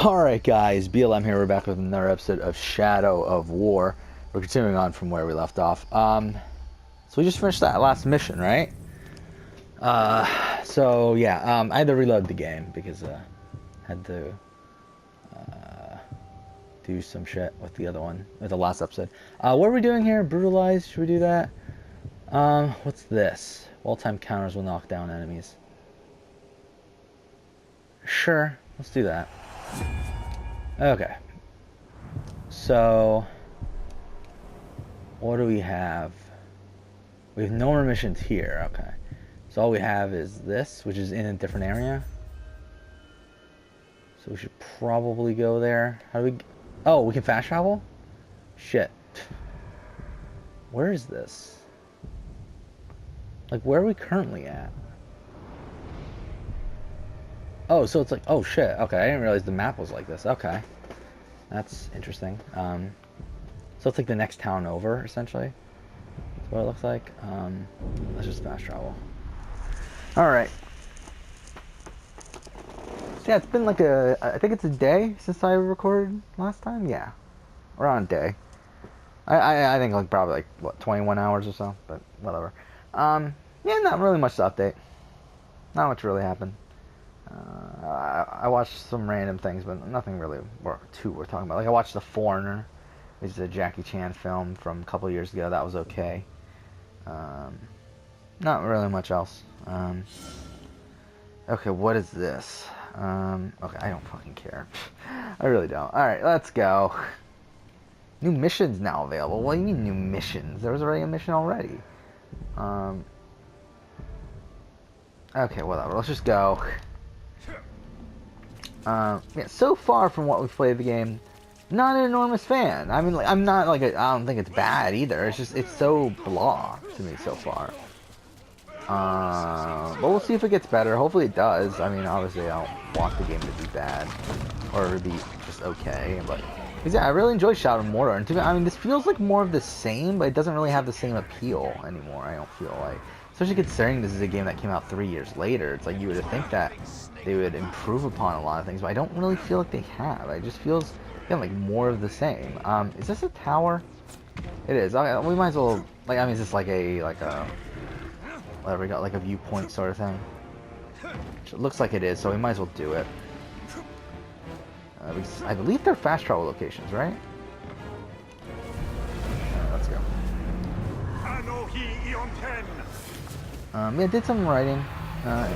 Alright guys, BLM here, we're back with another episode of Shadow of War. We're continuing on from where we left off. So we just finished that last mission, right? So yeah, I had to reload the game because I had to do some shit with the other one, with the last episode. What are we doing here? Brutalized, should we do that? What's this? Well-timed counters will knock down enemies. Sure, let's do that. Okay. So, what do we have? We have no more missions here. Okay. So all we have is this, which is in a different area. So we should probably go there. How do we... Oh, we can fast travel? Shit. Where is this? Like, where are we currently at? Oh, so it's like, oh shit, okay, I didn't realize the map was like this. Okay. That's interesting. So it's like the next town over, essentially. That's what it looks like. Let's just fast travel. Alright. So yeah, it's been like I think it's a day since I recorded last time? Yeah. Around a day. I think like probably like, what, 21 hours or so? But whatever. Yeah, not really much to update. Not much really happened. I watched some random things, but nothing really worth talking about. Like I watched The Foreigner, which is a Jackie Chan film from a couple of years ago. That was okay. Not really much else. Okay, what is this? Okay, I don't fucking care. I really don't. Alright, let's go. New missions now available. What do you mean new missions? There was already a mission already. Okay, whatever. Let's just go. Yeah, so far from what we've played the game, not an enormous fan. I mean, like, I'm not like I don't think it's bad either. It's just it's so blah to me so far. But we'll see if it gets better. Hopefully it does. I mean, obviously I don't want the game to be bad or to be just okay. But yeah, I really enjoy Shadow of Mordor. And to me, I mean, this feels like more of the same, but it doesn't really have the same appeal anymore. I don't feel like, especially considering this is a game that came out 3 years later. It's like you would think that they would improve upon a lot of things, but I don't really feel like they have. It just feels, again, like more of the same. Is this a tower? It is. We might as well, like, I mean, is this like a, whatever we got, like a viewpoint sort of thing? It looks like it is, so we might as well do it. I believe they're fast travel locations, right? Let's go. Yeah, did some writing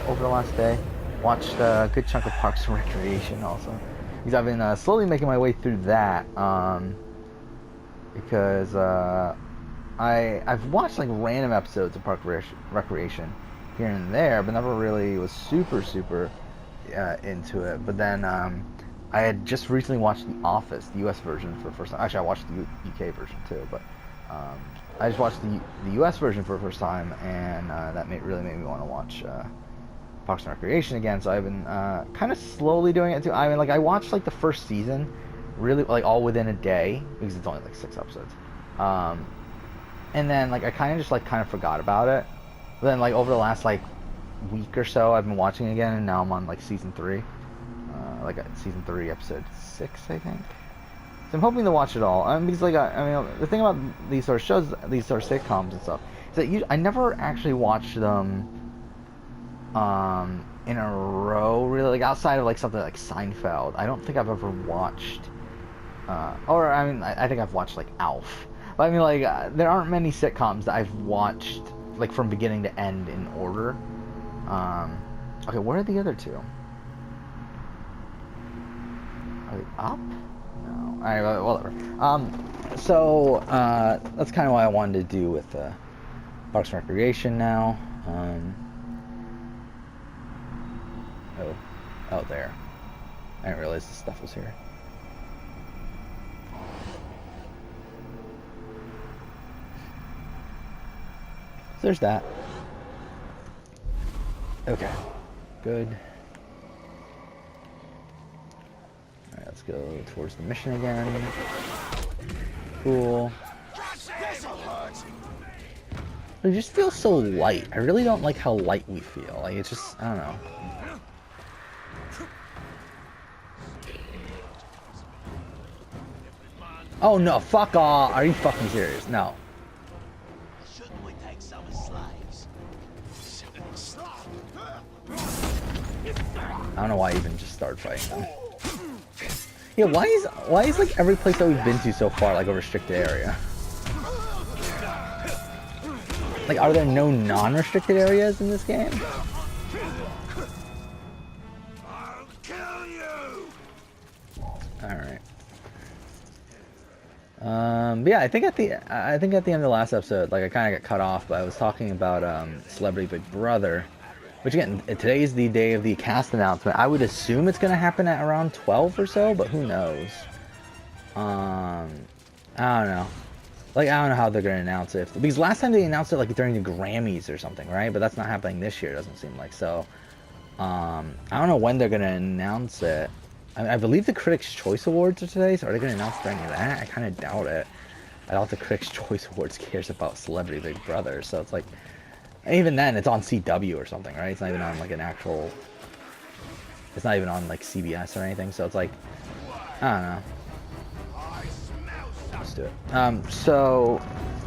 over the last day. Watched a good chunk of Parks and Recreation also, because I've been slowly making my way through that. Because I've watched like random episodes of Parks and Recreation here and there, but never really was super into it. But then I had just recently watched The Office, the U.S. version for the first time. Actually, I watched the UK version too, but I just watched the U.S. version for the first time, and that really made me want to watch Parks and Recreation again. So I've been kind of slowly doing it too. I mean, like I watched like the first season, really like all within a day because it's only like 6 episodes, and then like I kind of forgot about it. But then like over the last like week or so, I've been watching it again, and now I'm on like season 3, season 3, episode 6, I think. So I'm hoping to watch it all. Because like I mean, the thing about these sort of shows, these sort of sitcoms and stuff, is that I never actually watched them in a row, really. Like outside of like something like Seinfeld, I don't think I've ever watched. Or I mean, I think I've watched like Alf. But I mean, like there aren't many sitcoms that I've watched like from beginning to end in order. Okay, where are the other two? Are they up? No. Alright, whatever. So that's kind of what I wanted to do with Parks and Recreation now. Oh, there. I didn't realize this stuff was here. So there's that. Okay. Good. Alright, let's go towards the mission again. Cool. It just feels so light. I really don't like how light we feel. Like, it's just, I don't know. Oh no, fuck off. Are you fucking serious? No. Shouldn't we take some as slaves? I don't know why I even just started fighting them. Yeah, why is like every place that we've been to so far like a restricted area? Like, are there no non-restricted areas in this game? I'll kill you. All right. But yeah, I think at the end of the last episode, like I kind of got cut off, but I was talking about Celebrity Big Brother, which again, today is the day of the cast announcement. I would assume it's gonna happen at around 12 or so, but who knows? I don't know. Like, I don't know how they're gonna announce it. Because last time they announced it like during the Grammys or something, right? But that's not happening this year, doesn't seem like. So, I don't know when they're gonna announce it. I believe the Critics' Choice Awards are today, so are they gonna announce during that? I kind of doubt it. I doubt the Critics' Choice Awards cares about Celebrity Big Brother, so it's like, even then, it's on CW or something, right? It's not even on like an actual. It's not even on like CBS or anything, so it's like, I don't know. Let's do it. So,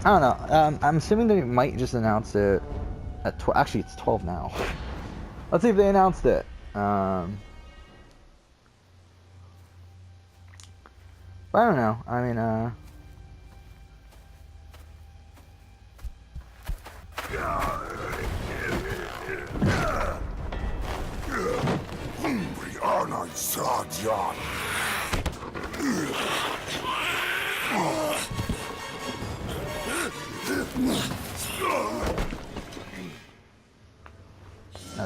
I don't know. I'm assuming they might just announce it at 12. Actually, it's 12 now. Let's see if they announced it. But I don't know. I mean, oh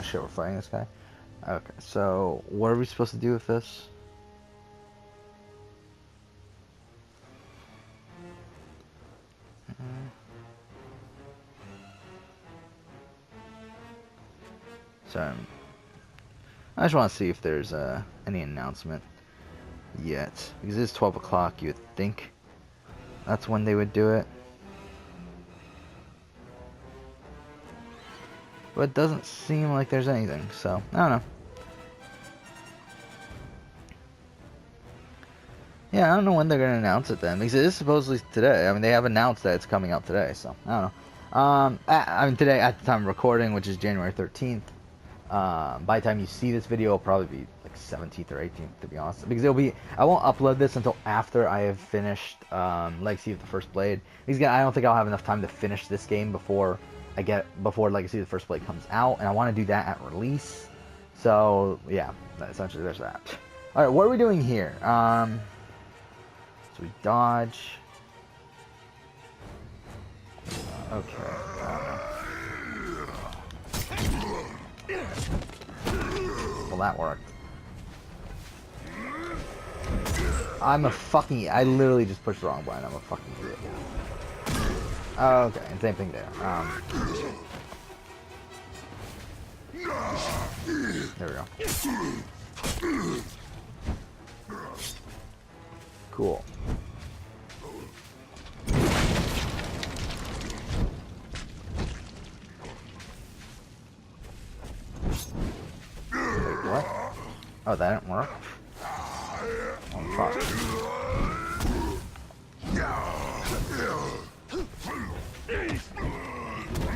shit, we're fighting this guy. Okay, so what are we supposed to do with this? So I just want to see if there's any announcement yet, because it's 12 o'clock. You would think that's when they would do it, but it doesn't seem like there's anything. So I don't know. Yeah, I don't know when they're gonna announce it then, because it is supposedly today. I mean, they have announced that it's coming out today, so I don't know. I mean, today at the time of recording, which is January 13th. By the time you see this video, it'll probably be like 17th or 18th, to be honest, because I won't upload this until after I have finished Legacy of the First Blade, because again, I don't think I'll have enough time to finish this game before Legacy of the First Blade comes out, and I want to do that at release. So yeah, essentially there's that. All right, what are we doing here? So we dodge. Okay. Well, that worked. I literally just pushed the wrong button. I'm a fucking idiot. Okay, and same thing there. There we go. Cool. Wait, what? Oh, that didn't work? Oh, fuck.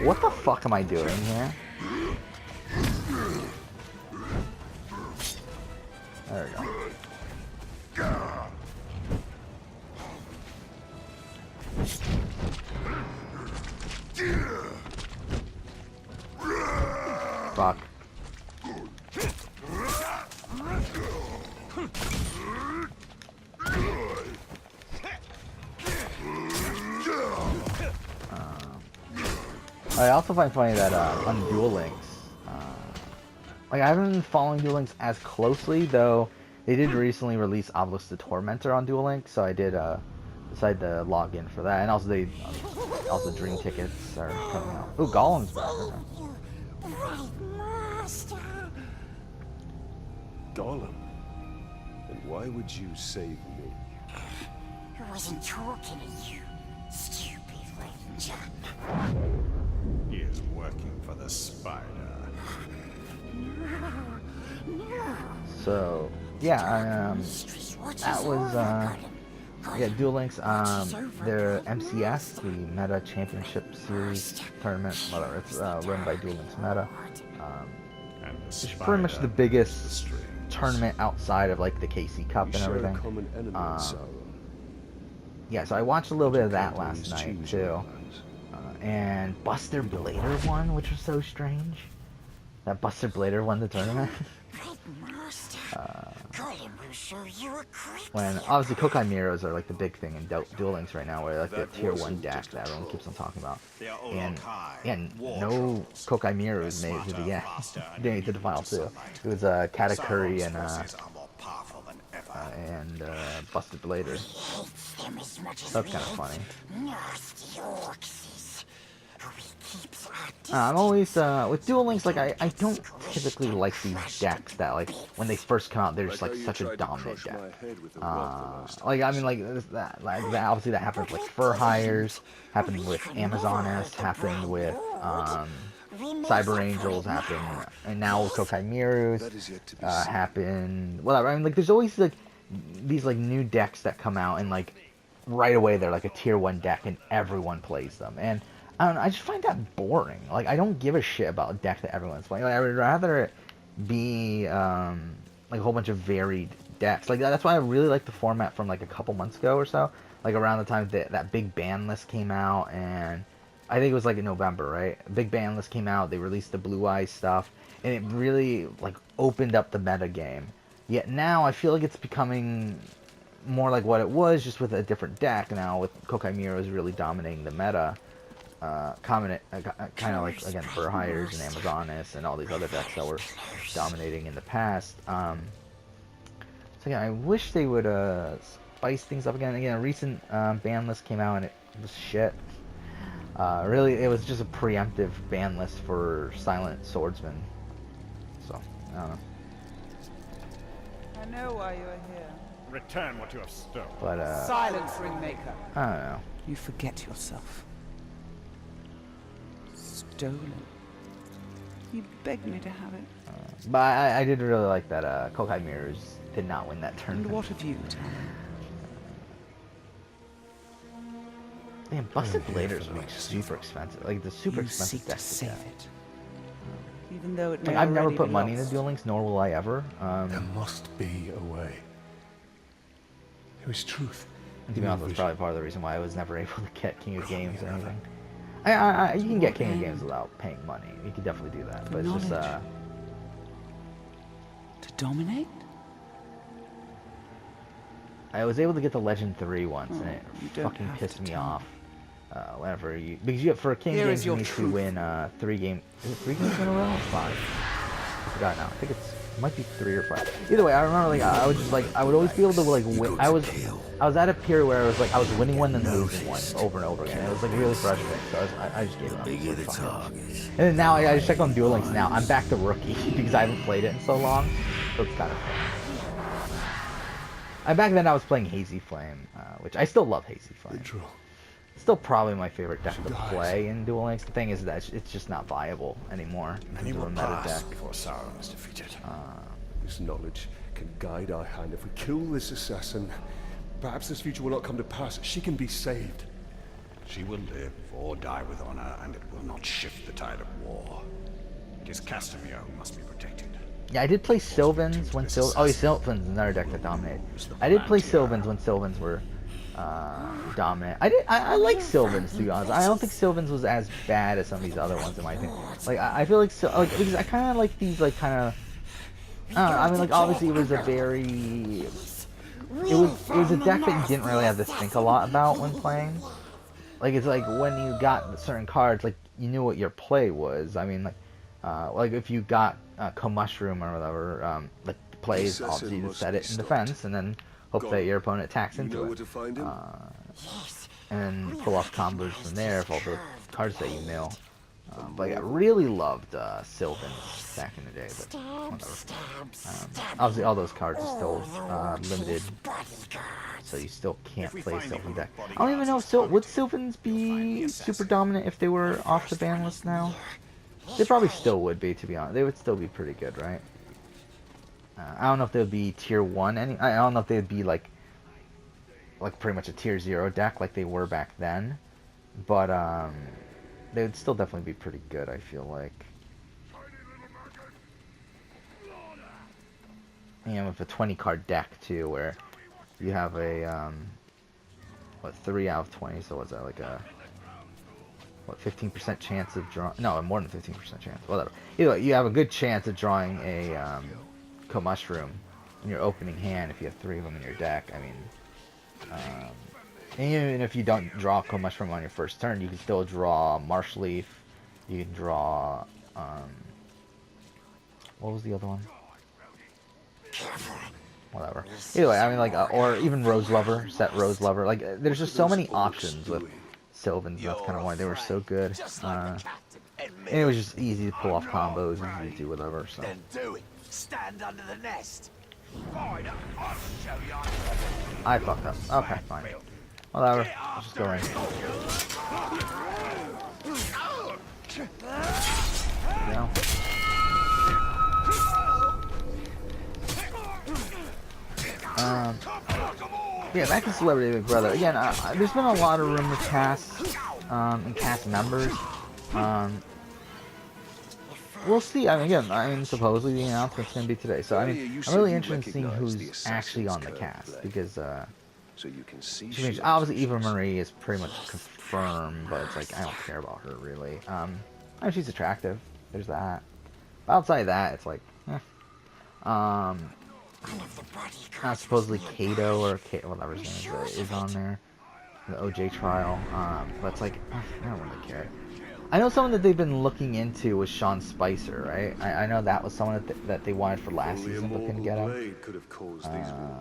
What the fuck am I doing here? There we go. Fuck. I also find funny that on Duel Links, like I haven't been following Duel Links as closely, though they did recently release Obelisk the Tormentor on Duel Links, so I did decide to log in for that, and also Dream Tickets are coming out. Ooh, Golem's back. Golem? And why would you save me? I wasn't talking to you, stupid ranger. He is working for the spider. No. So yeah, that was Yeah, Duel Links, their MCS, the Meta Championship Series tournament, whatever, it's run by Duel Links Meta. And the It's pretty much the spider, the biggest strings. tournament outside of like the KC Cup We and share everything. a common enemy in Sauron. Yeah, so I watched a little bit of that Can't last always night choose too. your allies. And Buster Blader won, which was so strange. That Buster Blader won the tournament. Great master. Gollum will show you a great When obviously Kokai Miros are like the big thing in Duel Links right now, where like the That tier 1 wasn't deck just a that everyone troll. keeps on talking about. They are all And Orkai, yeah, war no trolls. Kokai Miros They're made it to the smarter, faster, and made it to the immune final to two. sunlight. It was Katakuri Sauron's and forces are more powerful than ever. Buster Blader. hates them as much as That's we kind of hate funny. nasty orcs, who he keeps at I'm always with Duel Links, like I don't typically like these decks that like when they first come out they're just like how you such a tried to dominant crush deck. my head with a rock the last Like I time. mean like that obviously that happened with Fur Hires, happened with Amazoness, happened with Cyber Angels, happened, and now with Kokai Mirus, That is yet to be seen. happened. Whatever. I mean like there's always like these like new decks that come out and like right away they're like a tier 1 deck and everyone plays them. And I don't know, I just find that boring. Like I don't give a shit about a deck that everyone's playing. Like, I would rather it be like a whole bunch of varied decks. Like that's why I really like the format from like a couple months ago or so. Like around the time that big ban list came out, and I think it was like in November, right? Big ban list came out. They released the Blue Eyes stuff, and it really like opened up the meta game. Yet now I feel like it's becoming more like what it was, just with a different deck now, with Kokai Miros really dominating the meta. Kind of like again Fur Hires and Amazoness and all these other decks that were dominating in the past. So yeah, I wish they would spice things up again. Again, a recent ban list came out and it was shit. Really, it was just a preemptive ban list for Silent Swordsman. So I don't know. I know why you are here. Return what you have stolen. But Silence, Ringmaker. I don't know. You forget yourself. Stolen. You begged me to have it. But I did really like that Kokai Mirrors did not win that And tournament. what of you, Talon? Damn, Busted I'm here Bladers for are the like legacy. super expensive. Like the super You expensive seek to decks to save get. it. Even though it may Like, I've never already put be money lost. into Duel Links, nor will I ever. There must be a way. There is truth. And to in be your honest, that's vision. probably part of the reason why I was never able to get King of Games or anything. You can get King of Games without paying money. You can definitely do that, but it's just Knowledge. To dominate? I was able to get the Legend 3 once, and it you don't fucking have pissed to me tell off. Whenever you, because you for King of Here Games is you your need to truth. win 3 games. Is it 3 games in a row or 5? I forgot now. I think it might be 3 or 5. Either way, I remember like I was just like I would always be able to like win. I was at a period where I was like I was winning one and losing one over and over again. It was like really frustrating. So I just gave it up. I was like, fuck it. And then now I just check on Duel Links now. I'm back to rookie because I haven't played it in so long. So it's kind of fun. Back then I was playing Hazy Flame, which I still love Hazy Flame. Intro. Still probably my favorite deck to She dies. play in Duel Links. The thing is that it's just not viable anymore in Many terms of will a meta pass deck. before Sauron is defeated. This knowledge can guide our hand. If we kill this assassin, perhaps this future will not come to pass. She can be saved. She will live or die with honor, and it will not shift the tide of war. It is Castamere who must be protected. Yeah, I did play Sylvans when Sylvans another deck that dominated. I did play Sylvans when Sylvans were dominant. I like Sylvans, to be honest. I don't think Sylvans was as bad as some of these other ones in my opinion. Like I feel like because I kind of like these like kind of. I don't know. I mean, like obviously it was a very. It was a deck that you didn't really have to think a lot about when playing. Like it's like when you got certain cards, like you knew what your play was. I mean, like if you got Co-Mushroom or whatever, like plays, Assassin obviously you must set be it in stopped. defense, and then hope Go. that your opponent attacks You into know it. where to find him? And pull off combos from there with all the cards that you mill. But yeah, I really loved Sylvans back in the day, but whatever. Obviously all those cards are still limited, so you still can't play a Sylvan deck. I don't even know if would Sylvans be super dominant if they were off the ban list now? They probably still would be, to be honest. They would still be pretty good, right? I don't know if they would be tier 1. I don't know if they would be like like pretty much a tier 0 deck like they were back then, but they would still definitely be pretty good, I feel like. And with a 20 card deck too, where you have a what, 3 out of 20, so what's that, like a what, 15% chance of drawing? No, more than 15% chance. Whatever. Either way, you have a good chance of drawing a Mushroom in your opening hand if you have 3 of them in your deck. I mean, and even if you don't draw Mushroom on your first turn, you can still draw Marsh Leaf. You can draw what was the other one? Whatever. Either way, I mean, like, or even Rose Lover, set Rose Lover. Like, there's just so many options with Sylvans. That's kind of why they were so good. And it was just easy to pull off combos, easy to do whatever. So. Then do it. Stand under the nest. Fine, I'll show you. I fucked up. Okay, fine. Whatever. Let's just go right. You know? Yeah, back to Celebrity Big Brother. Again, there's been a lot of rumor casts and cast members. We'll see. I mean, supposedly the announcement's going to be today. So, I mean, I'm really interested in seeing who's actually on the cast. Because, so you can see obviously Eva Marie is pretty much confirmed, but it's like, I don't care about her, really. I mean, she's attractive. There's that. But outside that, it's like, supposedly Kato or whatever his name is on there, the OJ trial. But it's like, I don't really care. I know someone that they've been looking into was Sean Spicer, right? I know that was someone that they wanted for last season but couldn't get him.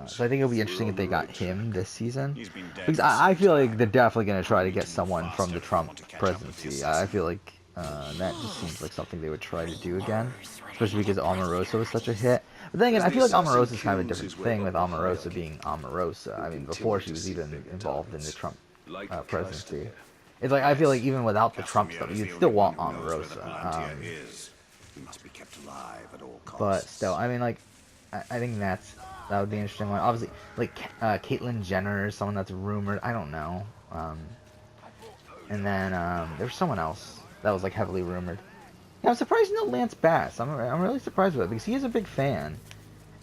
So I think it'll be interesting if they got him this season. Because I feel like they're definitely going to try to get someone from the Trump presidency. I feel like that just seems like something they would try to do again. Especially because Omarosa was such a hit. But then again, I feel like Omarosa is kind of a different thing with Omarosa being Omarosa. I mean, before she was even involved in the Trump presidency. It's like, I feel like even without the Trump stuff, you'd still want Omarosa. But still, I mean, like, I think that would be an interesting one. Obviously, like, Caitlyn Jenner is someone that's rumored. I don't know. And then there's someone else that was, like, heavily rumored. Yeah, I'm surprised no Lance Bass. I'm really surprised with it because he is a big fan.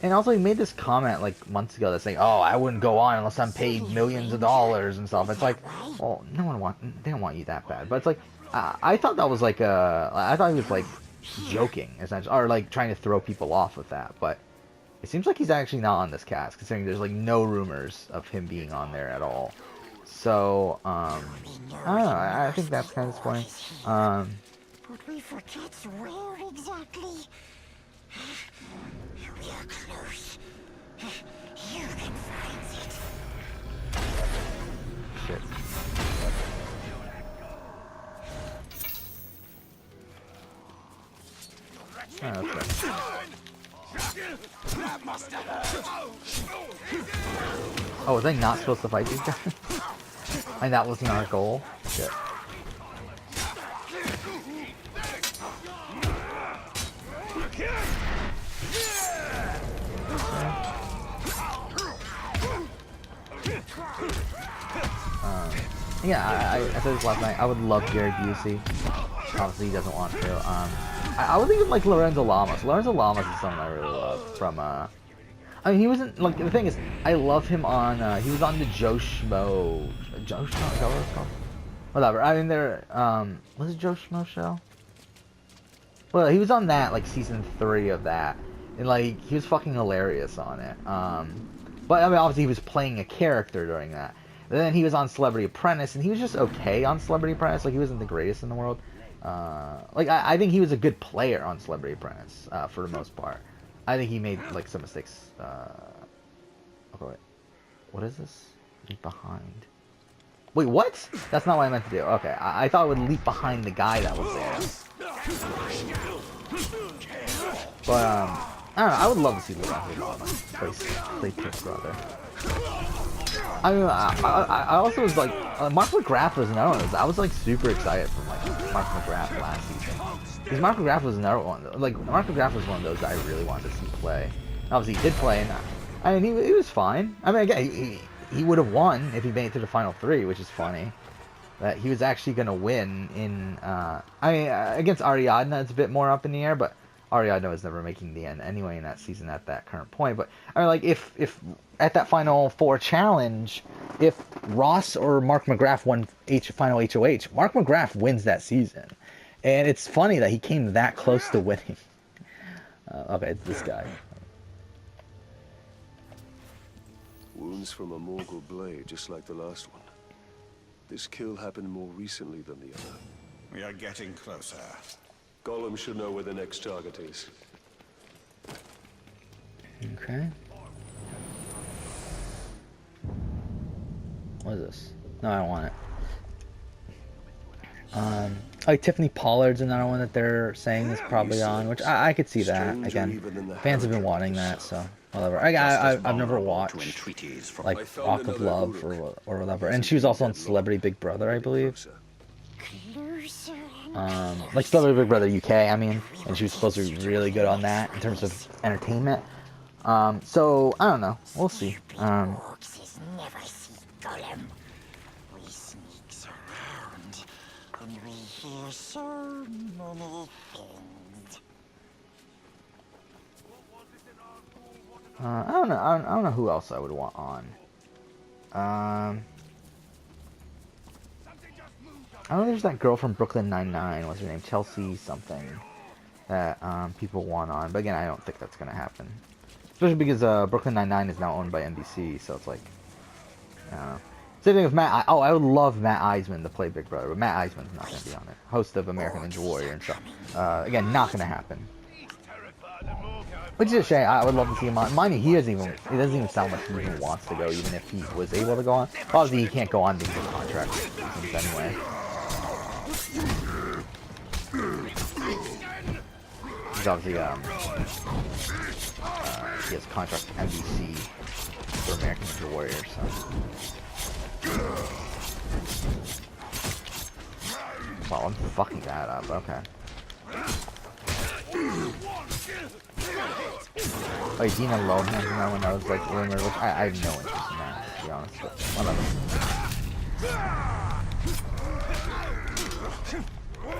And also he made this comment like months ago that's saying, "Oh, I wouldn't go on unless I'm paid millions of dollars and stuff." It's like, well, they don't want you that bad. But it's like, I thought that was like I thought he was like joking essentially, or like trying to throw people off with that. But it seems like he's actually not on this cast, considering there's like no rumors of him being on there at all. So I don't know. I think that's kind of disappointing. But we forget where exactly. We are close. You can find it. Shit. Oh, okay. Oh, was I not supposed to fight these guys? And that wasn't our goal? Shit. Yeah, I said this last night. I would love Gary Busey. Obviously, he doesn't want to. I would even like Lorenzo Lamas. Lorenzo Lamas is someone I really love from. I mean, he wasn't like the thing is, I love him on. He was on the Joe Schmo. Joe Schmo? Is that what it's called? Whatever. I mean, was it Joe Schmo show? Well, he was on that like season 3 of that, and like he was fucking hilarious on it. But I mean, obviously he was playing a character during that. And then he was on Celebrity Apprentice, and he was just okay on Celebrity Apprentice. Like, he wasn't the greatest in the world. Like, I think he was a good player on Celebrity Apprentice, for the most part. I think he made, like, some mistakes. Okay, wait. What is this? Leap behind. Wait, what? That's not what I meant to do. Okay, I thought it would leap behind the guy that was there. But, I don't know. I would love to see Lorenzo Lamas play Prince Brother. I mean, I also was like, Mark McGrath was another one. I was like super excited for like Mark McGrath last season. Because Mark McGrath was another one. Like, Mark McGrath was one of those I really wanted to see play. Obviously, he did play, and I mean, he was fine. I mean, again, he would have won if he made it to the final 3, which is funny. That he was actually going to win in, against Ariadna, it's a bit more up in the air, but Ariadna was never making the end anyway in that season at that current point. But I mean, like, if at that final 4 challenge, if Ross or Mark McGrath won final HOH, Mark McGrath wins that season. And it's funny that he came that close to winning. Okay, it's this guy. Wounds from a Morgul blade, just like the last one. This kill happened more recently than the other. We are getting closer. Gollum should know where the next target is. Okay. What is this? No, I don't want it. Like Tiffany Pollard's another one that they're saying is probably on, which I could see that. Again, fans have been wanting that, so whatever. I've never watched like Rock of Love or whatever, and she was also on Celebrity Big Brother, I believe. Like Celebrity Big Brother UK, I mean, and she was supposed to be really good on that in terms of entertainment. So I don't know, we'll see. Orcs never see Gollum. We sneaks around, and we hear so many things. I don't know. I don't know who else I would want on. I know there's that girl from Brooklyn Nine-Nine. What's her name? Chelsea something. That people want on, but again, I don't think that's gonna happen. Especially because Brooklyn Nine-Nine is now owned by NBC, so it's like, I don't know. Same thing with Matt. I would love Matt Eisman to play Big Brother, but Matt Eisman's not gonna be on it. Host of American Ninja Warrior and stuff. Again, not gonna happen. Which is a shame. I would love to see him on. Mind you, he doesn't even sound like he even wants to go, even if he was able to go on. Obviously, he can't go on because of contract reasons anyway. He's obviously he has a contract with NBC for American Ninja Warrior, so. Wow, I'm fucking that up. Okay. Oh, Dina Lohan, you know, when that was like rumored, which I have no interest in that, to be honest, but whatever.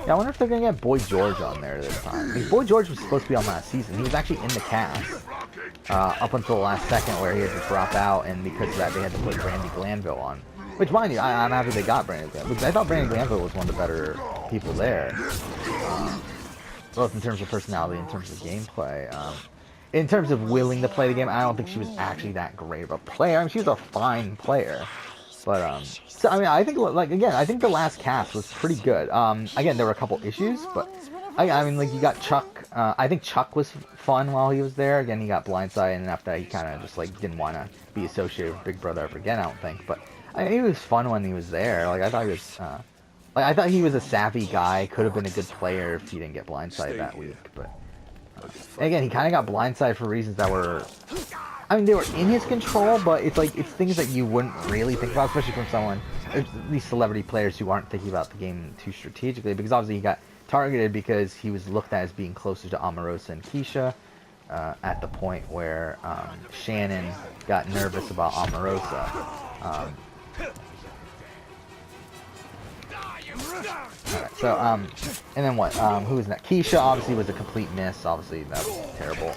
Yeah, I wonder if they're gonna get Boy George on there this time. Like, Boy George was supposed to be on last season. He was actually in the cast up until the last second, where he had to drop out, and because of that, they had to put Brandi Glanville on. Which, mind you, I'm happy they got Brandi Glanville, because I thought Brandi Glanville was one of the better people there, both in terms of personality, in terms of gameplay. In terms of willing to play the game, I don't think she was actually that great of a player. I mean, she was a fine player. But, so, I mean, I think, like, again, I think the last cast was pretty good. Again, there were a couple issues, but, I mean, like, you got Chuck. I think Chuck was fun while he was there. Again, he got blindsided, and after that, he kind of just, like, didn't want to be associated with Big Brother ever again, I don't think. But, I mean, he was fun when he was there. Like, I thought he was, I thought he was a savvy guy. Could have been a good player if he didn't get blindsided that week, but. Again, he kind of got blindsided for reasons that were, I mean, they were in his control, but it's like, it's things that you wouldn't really think about, especially from someone, these celebrity players who aren't thinking about the game too strategically, because obviously he got targeted because he was looked at as being closer to Omarosa and Keisha, at the point where Shannon got nervous about Omarosa. Alright, so, and then what, who was that? Keisha obviously was a complete miss, obviously that was terrible,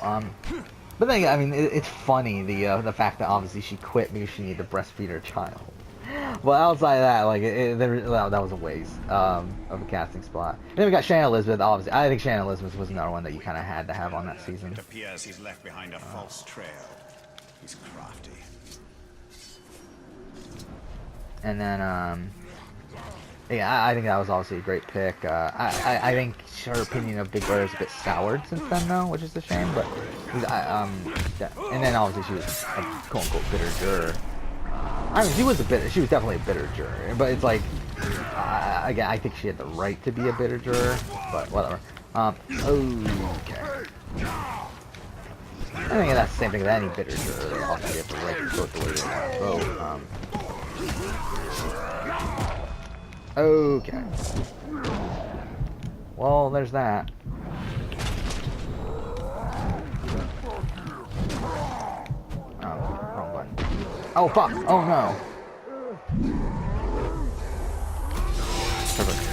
but then, I mean, it's funny, the fact that obviously she quit because she needed to breastfeed her child. But outside of that, like, that was a waste, of a casting spot. And then we got Shannon Elizabeth, obviously. I think Shannon Elizabeth was another one that you kind of had to have on that season. It appears he's left behind a false trail. He's crafty. And then, yeah, I think that was obviously a great pick. I think her opinion of Big Brother is a bit soured since then, though, which is a shame. But and then obviously she was a quote unquote bitter juror. I mean, she was definitely a bitter juror. But it's like, again, I think she had the right to be a bitter juror. But whatever. Okay. I think that's the same thing with any bitter juror. They also get the right to vote the way they want to vote. Okay. Well, there's that. Oh, wrong button. Oh fuck! Oh no! Perfect.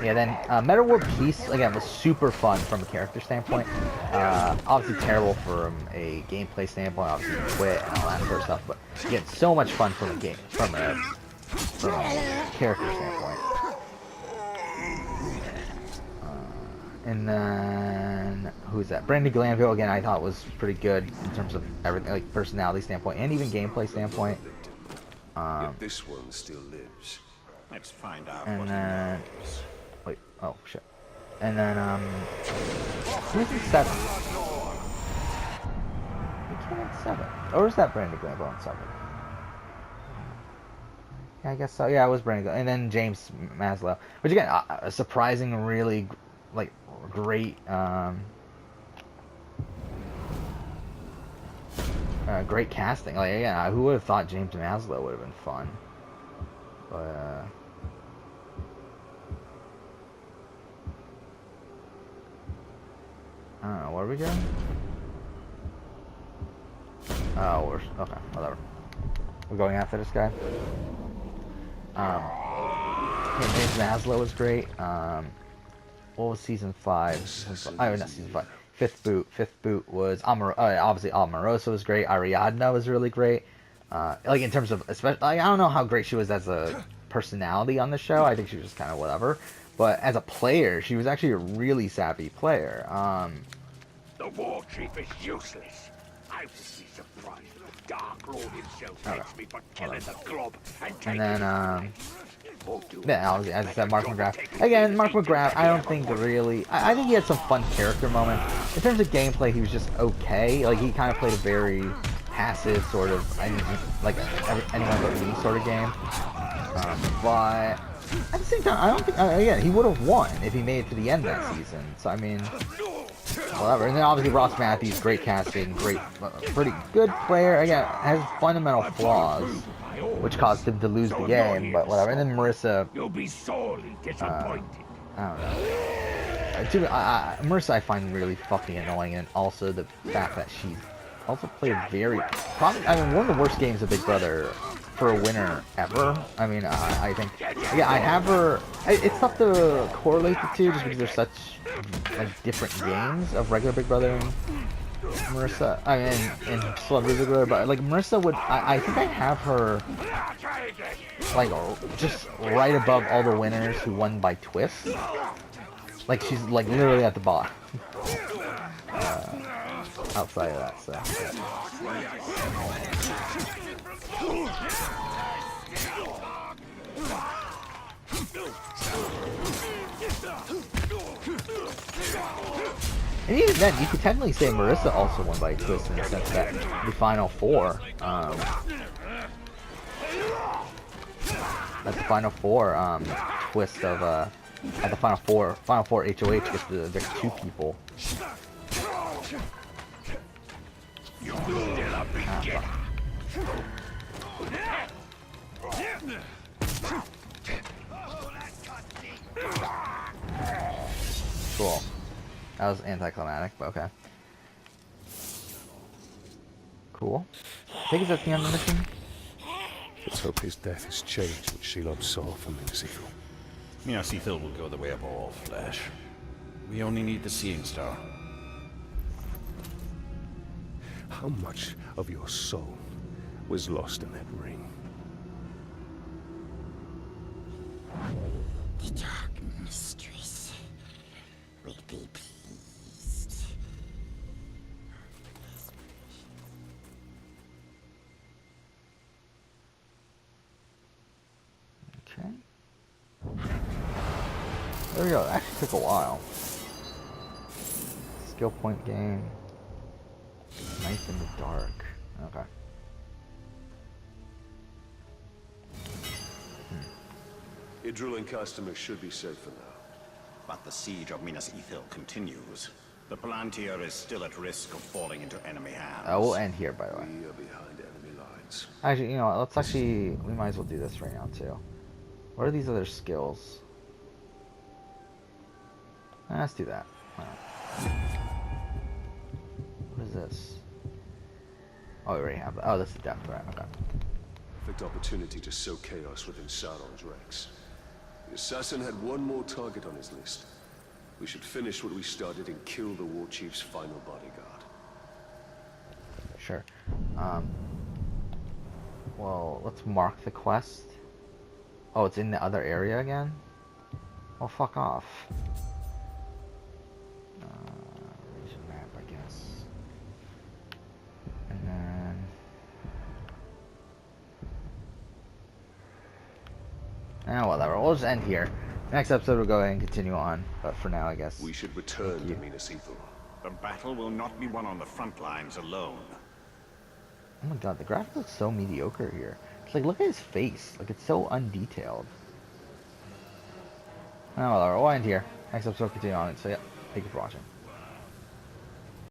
Yeah, then Metal World Peace, again, was super fun from a character standpoint. Obviously terrible from a gameplay standpoint, obviously quit and all that sort of stuff, but again, so much fun from a character standpoint. And then, who's that? Brandon Glanville, again, I thought was pretty good in terms of everything, like personality standpoint and even gameplay standpoint. Yet this one still lives. Let's find out And what then, he knows. wait, oh shit. And then, who's in 7? Who came in 7? Or is that Brandon Glanville in 7? Yeah, I guess so. Yeah, it was Brandon Glanville. And then James Maslow, which again, a surprising, really, like, great, great casting. Like, again, who would have thought James Maslow would have been fun? But, I don't know, where are we going? Oh, we're, okay, whatever. We're going after this guy. Yeah, James Maslow was great. What was season 5? Oh, not season 5. Fifth boot was obviously Omarosa was great. Ariadna was really great. Like in terms of, especially, like, I don't know how great she was as a personality on the show. I think she was just kind of whatever. But as a player, she was actually a really savvy player. The war chief is useless. I would be surprised if the Dark Lord himself hates me for killing the club and taking And then, yeah, as I said, Mark McGrath. Again, Mark McGrath, I don't think really... I think he had some fun character moments. In terms of gameplay, he was just okay. Like, he kind of played a very passive sort of, like, anyone but me sort of game. But at the same time, I don't think... again, he would have won if he made it to the end that season. So, I mean... whatever. And then obviously Ross Matthews, great casting, great, pretty good player. Again, has fundamental flaws, which caused him to lose the game, but whatever. And then Marissa, You'll be sorely disappointed. I don't know. Marissa I find really fucking annoying, and also the fact that she also played very, probably, I mean, one of the worst games of Big Brother for a winner ever. I mean, I think, yeah, I have her, it's tough to correlate the two just because they're such, like, different games of regular Big Brother and Marissa, I mean, and Celebrity Big Brother, but, like, Marissa would, I think I have her, like, just right above all the winners who won by twist. Like, she's, like, literally at the bottom. Outside of that, so. And even then, you could technically say Marissa also won by a twist in the sense that the final 4, that's the final 4, twist of, at the final four HOH gets to evict 2 people. Cool. That was anticlimactic, but okay. Cool. I think that's the end of the mission. Let's hope his death has changed what Shelob saw from Minas Ithil. Minas Ithil will go the way of all flesh. We only need the Seeing Star. How much of your soul was lost in that ring? The Dark Mistress will be pleased. Okay. There we go. It actually took a while. Skill point game. Knife in the dark. Okay. Idril and customers should be safe for now. But the siege of Minas Ithil continues. The Palantir is still at risk of falling into enemy hands. We'll end here, by the way. We are behind enemy lines. Actually, you know what? Let's actually... we might as well do this right now, too. What are these other skills? Let's do that. What is this? Oh, we already have that. Oh, this is death threat. Okay. Perfect opportunity to sow chaos within Sauron's ranks. The assassin had one more target on his list. We should finish what we started and kill the war chief's final bodyguard. Sure. Well, let's mark the quest. Oh, it's in the other area again? Well, fuck off. Region map, I guess. And then... whatever. We'll just end here. Next episode we'll go ahead and continue on. But for now, I guess. We should return to Minas Ithil. The battle will not be won on the front lines alone. Oh my god, the graphic looks so mediocre here. It's like, look at his face. Like, it's so undetailed. Well, whatever. We'll end here. Next episode we'll continue on it. So yeah, thank you for watching.